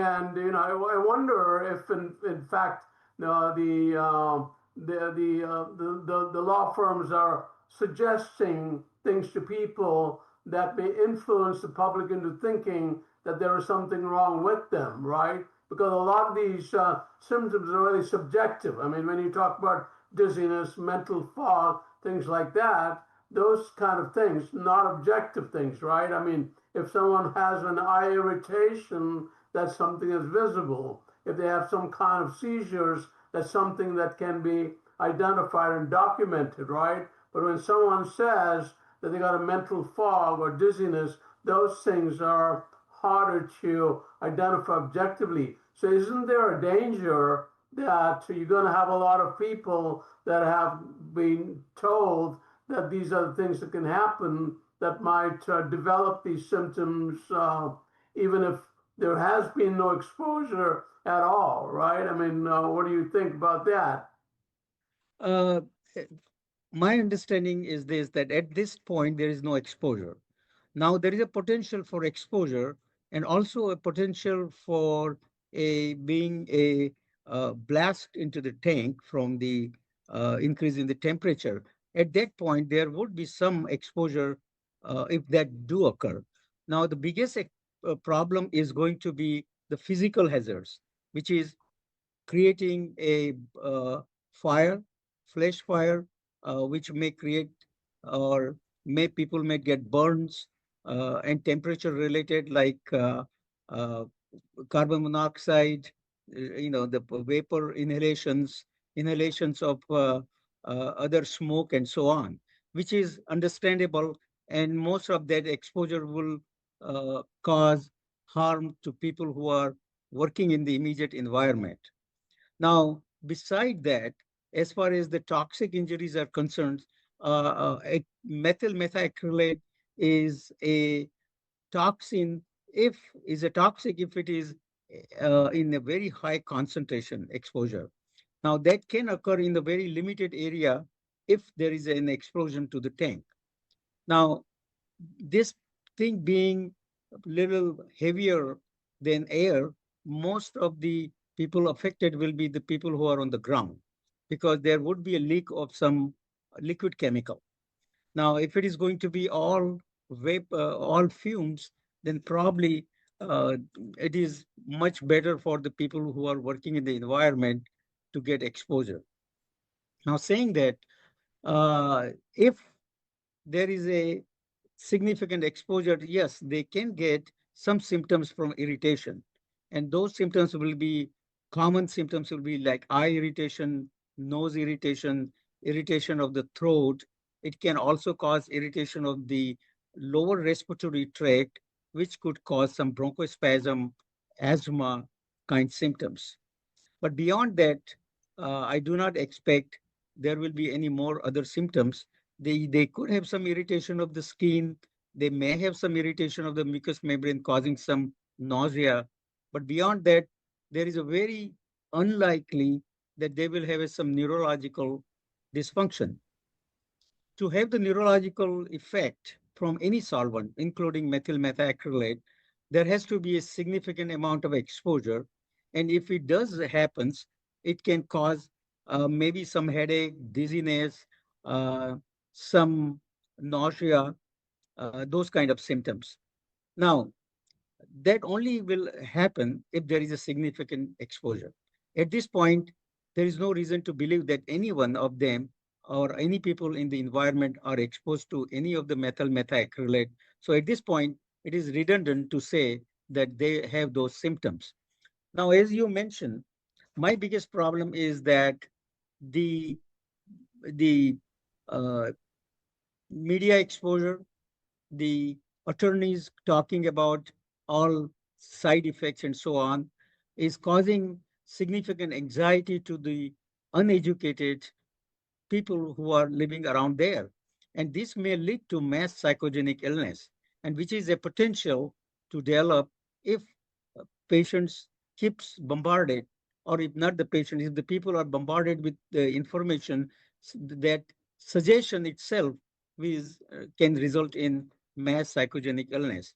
And I wonder if, in fact, the law firms are suggesting things to people that may influence the public into thinking that there is something wrong with them, right? Because a lot of these symptoms are really subjective. I mean, when you talk about dizziness, mental fog, things like that, those kind of things, not objective things, right? I mean, if someone has an eye irritation, that's something that's visible. If they have some kind of seizures, that's something that can be identified and documented, right? But when someone says that they got a mental fog or dizziness, those things are harder to identify objectively. So isn't there a danger that you're going to have a lot of people that have been told that these are the things that can happen that might develop these symptoms, even if there has been no exposure at all, right? I mean, what do you think about that? Uh, my understanding is this, that at this point there is no exposure. Now there is a potential for exposure and also a potential for a being a blast into the tank from the increase in the temperature. At that point, there would be some exposure if that do occur. Now the biggest problem is going to be the physical hazards, which is creating a fire, flash fire, which may create or may people may get burns and temperature related like uh, carbon monoxide, the vapor inhalations of other smoke and so on, which is understandable. And most of that exposure will cause harm to people who are working in the immediate environment. Now, beside that, as far as the toxic injuries are concerned, methyl methacrylate is a toxin if is a toxic if it is in a very high concentration exposure. Now, that can occur in a very limited area if there is an explosion to the tank. Now, this thing being a little heavier than air, most of the people affected will be the people who are on the ground because there would be a leak of some liquid chemical. Now, if it is going to be all vapor, all fumes, then probably uh, it is much better for the people who are working in the environment to get exposure. Now, saying that, if there is a significant exposure, yes, they can get some symptoms from irritation. And those symptoms will be common symptoms will be like eye irritation, nose irritation, irritation of the throat. It can also cause irritation of the lower respiratory tract, which could cause some bronchospasm, asthma kind symptoms. But beyond that, I do not expect there will be any more other symptoms. They could have some irritation of the skin. They may have some irritation of the mucous membrane causing some nausea. But beyond that, there is a very unlikely that they will have some neurological dysfunction. To have the neurological effect from any solvent, including methyl methacrylate, there has to be a significant amount of exposure. And if it does happens, it can cause maybe some headache, dizziness, uh, some nausea, those kind of symptoms. Now, that only will happen if there is a significant exposure. At this point, there is no reason to believe that any one of them or any people in the environment are exposed to any of the methyl methacrylate. So at this point, it is redundant to say that they have those symptoms. Now, as you mentioned, my biggest problem is that the the uh, media exposure, the attorneys talking about all side effects and so on is causing significant anxiety to the uneducated people who are living around there. And this may lead to mass psychogenic illness, and which is a potential to develop if patients keeps bombarded, or if not the patient, if the people are bombarded with the information that suggestion itself is, can result in mass psychogenic illness.